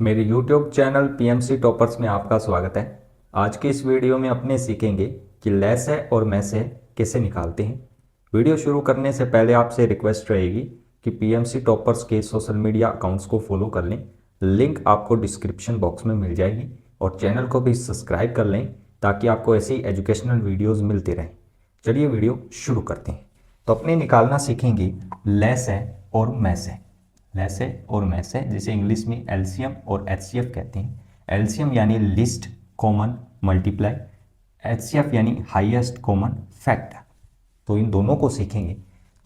मेरे YouTube channel PMC toppers में आपका स्वागत है। आज के इस वीडियो में अपने सीखेंगे कि लेस है और मैस है कैसे निकालते हैं। वीडियो शुरू करने से पहले आपसे रिक्वेस्ट रहेगी कि पीएमसी टॉपर्स के सोशल मीडिया अकाउंट्स को फॉलो कर लें। लिंक आपको डिस्क्रिप्शन बॉक्स में मिल जाएगी और चैनल को भी सब्सक्राइब कर लें ताकि आपको ऐसी एजुकेशनल वीडियोज़ मिलती रहें। चलिए वीडियो शुरू करते हैं। तो अपने निकालना सीखेंगे लेस है और मैस है। लेस है और मैस है जिसे इंग्लिश में एलसीएम और एचसीएफ कहते हैं। एलसीएम यानी लिस्ट कॉमन मल्टीप्लाई, एचसीएफ यानी हाईएस्ट कॉमन फैक्टर। तो इन दोनों को सीखेंगे।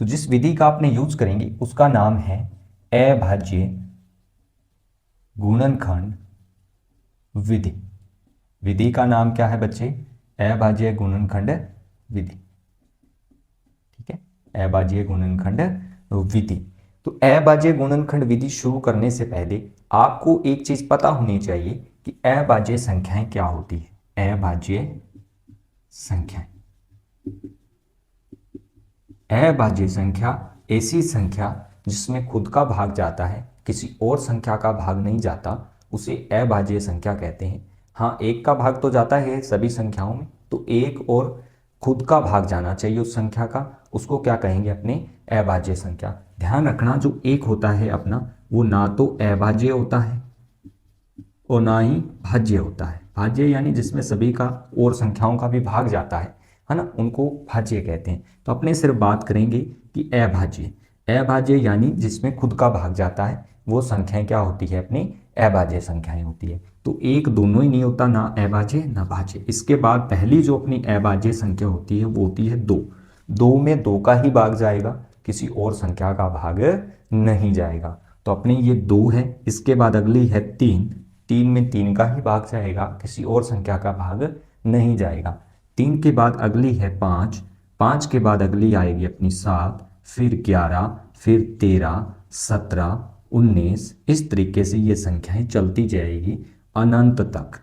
तो जिस विधि का आपने यूज करेंगे उसका नाम है अभाज्य गुणनखंड विधि। विधि का नाम क्या है बच्चे? अभाज्य गुणनखंड विधि। ठीक है, अभाज्य गुणनखंड विधि। तो अभाज्य गुणनखंड विधि शुरू करने से पहले आपको एक चीज पता होनी चाहिए कि अभाज्य संख्याएं क्या होती है। अभाज्य संख्याएं, अभाज्य संख्या ऐसी संख्या जिसमें खुद का भाग जाता है, किसी और संख्या का भाग नहीं जाता, उसे अभाज्य संख्या कहते हैं। हाँ, एक का भाग तो जाता है सभी संख्याओं में, तो एक और खुद का भाग जाना चाहिए उस संख्या का, उसको क्या कहेंगे? अपने अभाज्य संख्या। ध्यान रखना, जो एक होता है अपना, वो ना तो अभाज्य होता है और ना ही भाज्य होता है। भाज्य यानी जिसमें सभी का और संख्याओं का भी भाग जाता है ना, उनको भाज्य कहते हैं। तो अपने सिर्फ बात करेंगे कि अभाज्य। अभाज्य यानी जिसमें खुद का भाग जाता है, वो संख्याएं क्या होती है? अपनी अभाज्य संख्याएं होती है। तो एक दोनों ही नहीं होता, ना अभाज्य ना भाज्य। इसके बाद पहली जो अपनी अभाज्य संख्या होती है वो होती है दो। दो में दो का ही भाग जाएगा, किसी और संख्या का भाग नहीं जाएगा। तो अपने ये दो है। इसके बाद अगली है तीन। तीन में तीन का ही भाग जाएगा, किसी और संख्या का भाग नहीं जाएगा। तीन के बाद अगली है पाँच। पाँच के बाद अगली आएगी अपनी सात, फिर 11, फिर 13, 17, 19। इस तरीके से ये संख्याएं चलती जाएगी अनंत तक।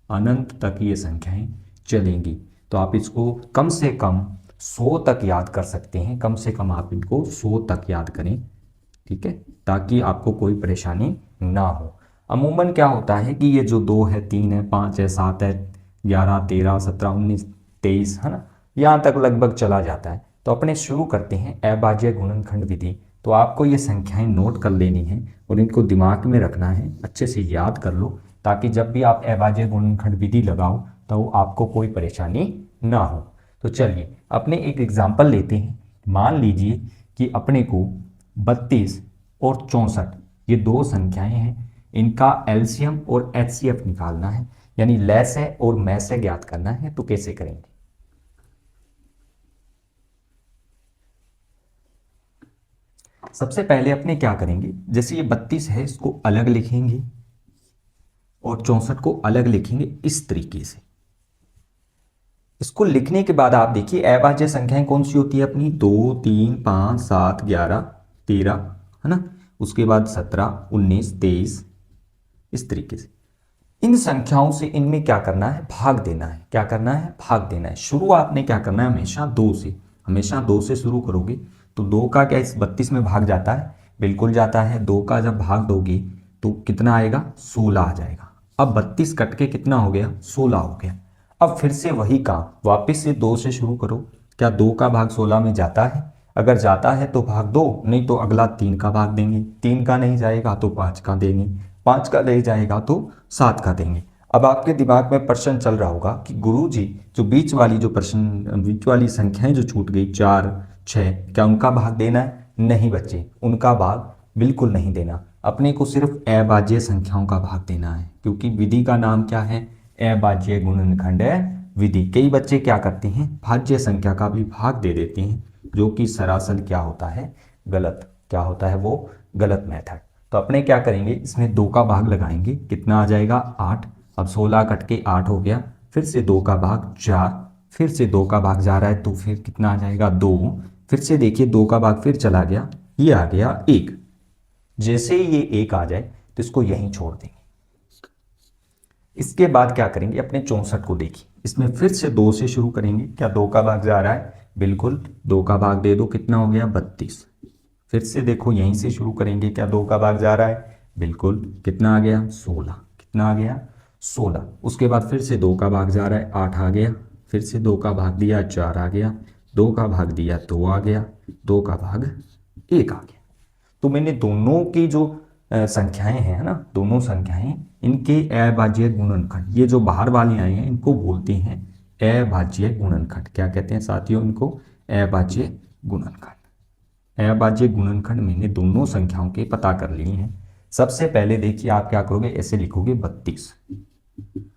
अनंत तक ये संख्याएं चलेंगी। तो आप इसको कम से कम 100 तक याद कर सकते हैं। कम से कम आप इनको 100 तक याद करें, ठीक है, ताकि आपको कोई परेशानी ना हो। अमूमन क्या होता है कि ये जो दो है, तीन है, पाँच है, सात है, 11, 13, 17, 19, 23, है ना, यहाँ तक लगभग चला जाता है। तो अपने शुरू करते हैं अभाज्य गुणनखंड विधि। तो आपको ये संख्याएं नोट कर लेनी है और इनको दिमाग में रखना है, अच्छे से याद कर लो, ताकि जब भी आप अभाज्य गुणनखंड विधि लगाओ तो आपको कोई परेशानी ना हो। तो चलिए अपने एक एग्जाम्पल लेते हैं। मान लीजिए कि अपने को 32 और 64 ये दो संख्याएं हैं, इनका एलसीएम और एचसीएफ निकालना है, यानी लेस है और मैस है ज्ञात करना है। तो कैसे करेंगे? सबसे पहले अपने क्या करेंगे, जैसे ये 32 है इसको अलग लिखेंगे और 64 को अलग लिखेंगे इस तरीके से। इसको लिखने के बाद आप देखिए अभाज्य संख्याएं कौन सी होती है अपनी? 2, 3, 5, 7, 11, 13, है ना, उसके बाद 17, 19, 23, इस तरीके से। इन संख्याओं से इनमें क्या करना है? भाग देना है। क्या करना है? भाग देना है। शुरू आपने क्या करना है? हमेशा दो से, हमेशा दो से शुरू करोगे। तो दो का क्या इस 32 में भाग जाता है? बिल्कुल जाता है। दो का जब भाग दोगे तो कितना आएगा? 16 आ जाएगा। अब 32 कट के कितना हो गया? 16 हो गया। अब फिर से वही काम, वापस से दो से शुरू करो। क्या दो का भाग 16 में जाता है? अगर जाता है तो भाग दो, नहीं तो अगला तीन का भाग देंगे। तीन का नहीं जाएगा तो पाँच का देंगे। पाँच का ले जाएगा तो सात का देंगे। अब आपके दिमाग में प्रश्न चल रहा होगा कि गुरुजी जो बीच वाली जो प्रश्न बीच वाली संख्याएं जो छूट गई 4, 6, क्या उनका भाग देना है? नहीं बच्चे, उनका भाग बिल्कुल नहीं देना। अपने को सिर्फ अभाज्य संख्याओं का भाग देना है, क्योंकि विधि का नाम क्या है? अभाज्य गुणनखंड विधि। कई बच्चे क्या करते हैं? भाज्य संख्या का भी भाग दे देते हैं, जो कि सरासर क्या होता है? गलत। क्या होता है वो? गलत मेथड। तो अपने क्या करेंगे, इसमें दो का भाग लगाएंगे। कितना आ जाएगा? 8। अब 16 कट के 8 हो गया। फिर से दो का भाग 4, फिर से दो का भाग जा रहा है तो फिर कितना आ जाएगा? 2। फिर से देखिए दो का भाग फिर चला गया, ये आ गया 1। जैसे ही ये 1 आ जाए तो इसको यहीं छोड़ देंगे। इसके बाद क्या करेंगे? अपने 64 को देखिए, इसमें फिर से दो से शुरू करेंगे। क्या दो का भाग जा रहा है? बिल्कुल, दो का भाग दे दो। कितना हो गया? 32। फिर से देखो यहीं से शुरू करेंगे। क्या दो का भाग जा रहा है? बिल्कुल, कितना आ गया 16, कितना आ गया 16। उसके बाद फिर से 2 का भाग जा रहा है, 8 आ गया, फिर से 2 का भाग दिया 4 आ गया, 2 का भाग दिया 2 आ गया, 2 का भाग 1 आ गया। तो मैंने दोनों की जो संख्याएं हैं, है ना, दोनों संख्याएं, इनके अभाज्य गुणनखंड, ये जो बाहर वाली आई हैं इनको बोलते हैं अभाज्य गुणनखंड। क्या कहते हैं साथियों इनको? अभाज्य गुणनखंड। अभाज्य गुणनखंड मैंने दोनों संख्याओं के पता कर लिए हैं। सबसे पहले देखिए आप क्या करोगे, ऐसे लिखोगे 32।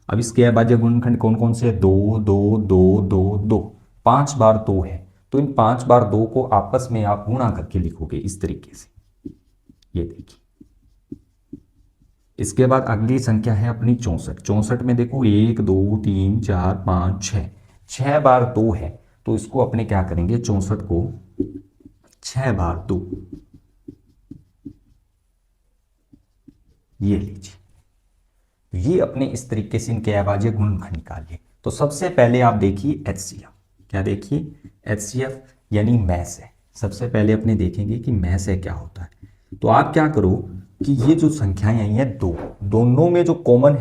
अब इसके अभाज्य गुणनखंड कौन कौन से? 2 2 2 2 2, 5 बार 2 है, तो इन 5 बार 2 को आपस में आप गुणा करके लिखोगे इस तरीके से, ये देखिए। इसके बाद अगली संख्या है अपनी 64। 64 में देखो 1 2 3 4 5 6, 6 बार 2 है, तो इसको अपने क्या करेंगे, 64 को 6 बार 2, ये लीजिए। ये अपने इस तरीके से इनके अभाज्य गुणनखंड निकालिए। तो सबसे पहले आप देखिए एचसीएफ। क्या देखिए? एचसीएफ यानी मैस है। सबसे पहले अपने देखेंगे कि मैस है क्या होता है। तो आप क्या करो कि ये जो संख्याएं आई हैं दो, दोनों में जो कॉमन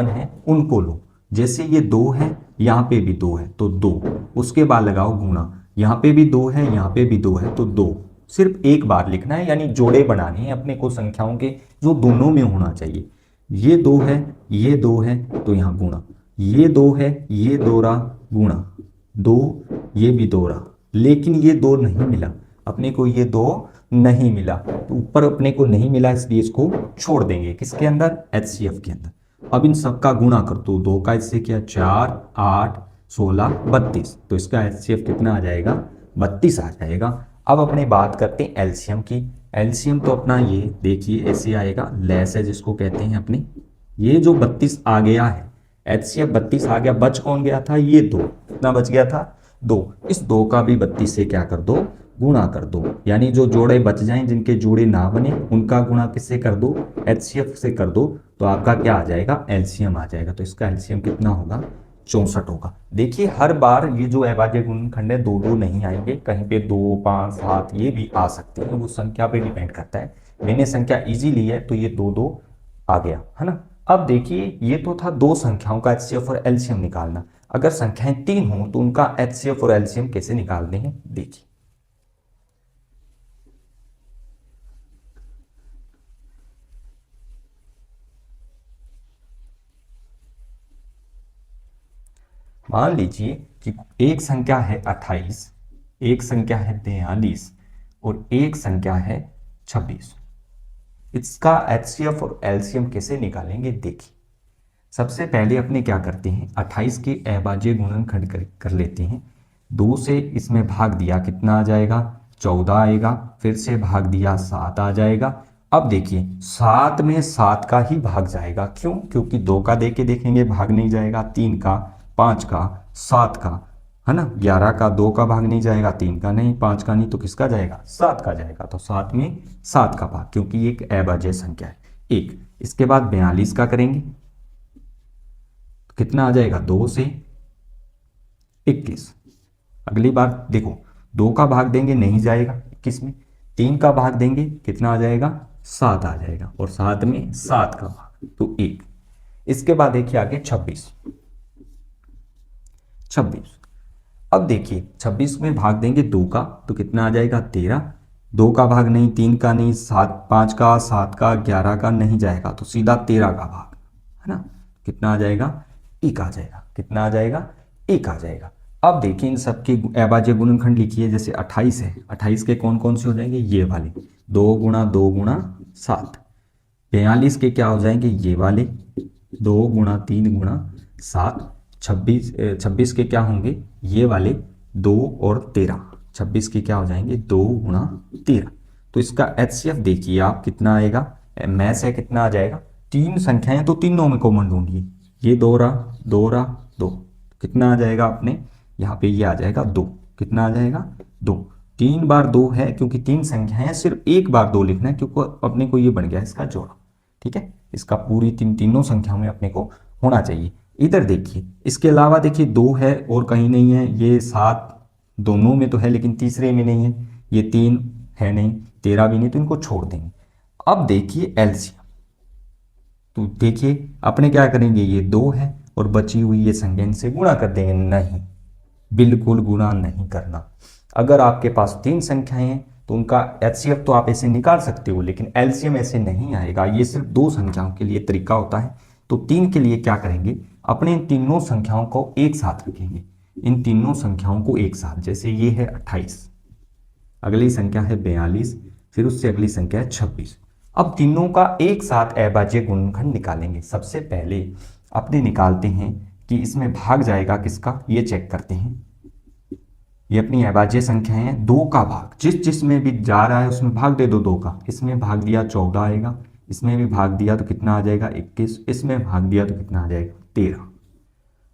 है उनको लो। जैसे ये 2 है, यहाँ पे भी 2 है तो 2, उसके बाद लगाओ गुणा, यहाँ पे भी 2 है, यहाँ पे भी 2 है तो 2। सिर्फ एक बार लिखना है, यानी जोड़े बनाने हैं अपने को संख्याओं के, जो दोनों में होना चाहिए। ये 2 है, ये 2 है तो यहाँ गुणा, ये 2 है, ये 2 रहा गुणा 2, ये भी 2 रहा, लेकिन ये 2 नहीं मिला अपने को, ये 2 नहीं मिला, तो ऊपर अपने को नहीं मिला इसलिए इसको छोड़ देंगे। किसके अंदर? एचसीएफ के अंदर। अब इन सबका गुणा कर दो, 2 का इससे क्या, 4 8 16 32, तो इसका एचसीएफ कितना आ जाएगा? 32 आ जाएगा। अब अपने बात करते हैं एलसीएम की। एलसीएम तो अपना ये देखिए ऐसे आएगा, लेस है जिसको कहते हैं अपने, ये जो 32 आ गया है, एचसीएफ 32 आ गया, बच कौन गया था? ये 2। कितना बच गया था? 2। इस 2 का भी 32 से क्या कर दो? गुणा कर दो, यानी जो जोड़े बच जाएं, जिनके जोड़े ना बने, उनका गुणा किससे कर दो? एचसीएफ से कर दो, तो आपका क्या आ जाएगा? एलसीएम आ जाएगा। तो इसका एलसीएम कितना होगा? 64 होगा। देखिए हर बार ये जो अभाज्य गुणनखंड है 2 2 नहीं आएंगे, कहीं पे 2 5 7 ये भी आ सकते हैं, वो संख्या पे डिपेंड करता है। मैंने संख्या इजी ली है तो ये 2 2 आ गया, है ना। अब देखिए ये तो था दो संख्याओं का एचसीएफ और एलसीएम निकालना। अगर संख्याएं 3 हों तो उनका एचसीएफ और एलसीएम कैसे निकालने हैं देखिए। मान लीजिए कि एक संख्या है 28, एक संख्या है 43 और एक संख्या है 26। इसका एचसीएफ और एलसीएम कैसे निकालेंगे देखिए। सबसे पहले अपने क्या करते हैं, 28 के अभाज्य गुणनखंड कर लेते हैं। 2 से इसमें भाग दिया कितना आ जाएगा? 14 आएगा। फिर से भाग दिया 7 आ जाएगा। अब देखिए 7 में 7 का ही भाग जाएगा, क्यों? क्योंकि 2 का दे के देखेंगे भाग नहीं जाएगा, 3 का, 5 का, 7 का, है ना। 11 का 2 का भाग नहीं जाएगा, 3 का नहीं, 5 का नहीं, तो किसका जाएगा? 7 का जाएगा। तो 7 में 7 का भाग, क्योंकि ये एक अभाज्य संख्या है, एक। इसके बाद 42 का करेंगे तो कितना आ जाएगा? 2 से 21। अगली बार देखो 2 का भाग देंगे नहीं जाएगा 21 में, 3 का भाग देंगे कितना आ जाएगा? 7 आ जाएगा, और 7 में 7 का भाग तो 1। इसके बाद देखिए आगे 26। अब देखिए 26 में भाग देंगे 2 का तो कितना आ जाएगा? 13। 2 का भाग नहीं, 3 का नहीं, 5 का, 7 का, 11 का नहीं जाएगा, तो सीधा 13 का भाग, है ना। कितना आ जाएगा? 1 आ जाएगा। कितना आ जाएगा? 1 आ जाएगा। अब देखिए इन सबके अभाज्य गुणनखंड लिखिए। जैसे 28 है, 28 के कौन कौन से हो जाएंगे? ये वाले, 2 गुणा 2 गुणा 7। 42 के क्या हो जाएंगे? ये वाले, 2 गुणा 3 गुणा 7। 26 के क्या होंगे? ये वाले, 2 और 13। 26 के क्या हो जाएंगे? 2 गुणा 13। तो इसका एचसीएफ देखिए आप कितना आएगा? मैथ है कितना आ जाएगा? 3 संख्याएं तो तीनों में कॉमन ढूंढिए। ये 2 रहा, 2 रहा, 2, कितना आ जाएगा अपने यहाँ पे? ये आ जाएगा 2। कितना आ जाएगा? 2। 3 बार 2 है, क्योंकि 3 संख्याएं हैं, सिर्फ 1 बार 2 लिखना है, क्योंकि अपने को ये बन गया इसका जोड़ा। ठीक है, इसका पूरी तीनों संख्याओं में अपने को होना चाहिए। इधर देखिए, इसके अलावा देखिए 2 है और कहीं नहीं है, ये 7 दोनों में तो है लेकिन तीसरे में नहीं है, ये 3 है नहीं, 13 भी नहीं, तो इनको छोड़ देंगे। अब देखिए एलसीएम, तो देखिए अपने क्या करेंगे, ये 2 है और बची हुई ये संख्या इनसे गुणा कर देंगे। नहीं, बिल्कुल गुणा नहीं करना। अगर आपके पास 3 संख्याएं हैं तो उनका एचसीएफ तो आप ऐसे निकाल सकते हो, लेकिन एलसीएम ऐसे नहीं आएगा। ये सिर्फ 2 संख्याओं के लिए तरीका होता है। तो 3 के लिए क्या करेंगे, अपने इन तीनों संख्याओं को एक साथ रखेंगे। इन तीनों संख्याओं को एक साथ, जैसे ये है 28, अगली संख्या है 42, फिर उससे अगली संख्या है 26। अब तीनों का एक साथ अभाज्य गुणनखंड निकालेंगे। सबसे पहले अपने निकालते हैं कि इसमें भाग जाएगा किसका, ये चेक करते हैं। ये अपनी अभाज्य संख्या है, 2 का भाग जिस जिसमें भी जा रहा है उसमें भाग दे दो 2 का। इसमें भाग दिया 14 आएगा, इसमें भी भाग दिया तो कितना आ जाएगा 21, इसमें भाग दिया तो कितना आ जाएगा 13।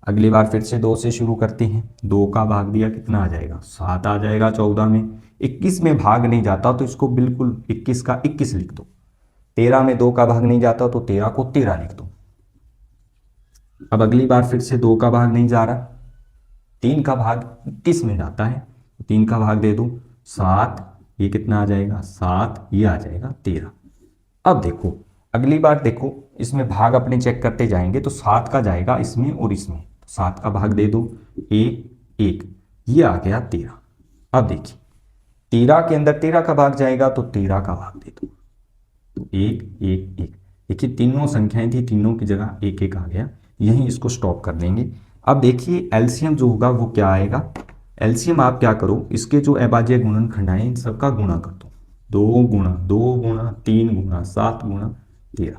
अगली बार फिर से 2 से शुरू करते हैं, 2 का भाग दिया कितना आ जाएगा 7 आ जाएगा 14 में। 21 में भाग नहीं जाता तो इसको बिल्कुल 21 का 21 लिख दो। 13 में 2 का भाग नहीं जाता तो 13 को 13 लिख दो। अब अगली बार फिर से 2 का भाग नहीं जा रहा, 3 का भाग 21 में जाता है, 3 का भाग दे दूं 7, ये कितना आ जाएगा 7, ये आ जाएगा 13। अब देखो अगली बार देखो, इसमें भाग अपने चेक करते जाएंगे तो 7 का जाएगा इसमें और इसमें, तो 7 का भाग दे दो 1 1, ये आ गया 13। अब देखिए 13 के अंदर 13 का भाग जाएगा तो 13 का भाग दे दो, तो 1 1 1। देखिए तीनों संख्याएं थी, तीनों की जगह 1 1 आ गया, यहीं इसको स्टॉप कर देंगे। अब देखिए एलसीएम जो होगा वो क्या आएगा। एलसीएम आप क्या करो, इसके जो अभाज्य गुणनखंड आए इन सबका गुणा कर दो। 2 गुणा 2 गुणा 3 गुणा 7 गुणा 13,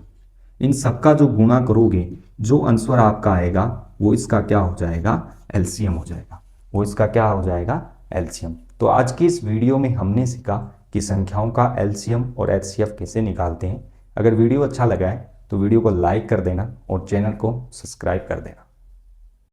इन सबका जो गुणा करोगे जो आंसर आपका आएगा वो इसका क्या हो जाएगा, एलसीएम हो जाएगा। वो इसका क्या हो जाएगा, एलसीएम। तो आज की इस वीडियो में हमने सीखा कि संख्याओं का एलसीएम और एचसीएफ कैसे निकालते हैं। अगर वीडियो अच्छा लगा है तो वीडियो को लाइक कर देना और चैनल को सब्सक्राइब कर देना।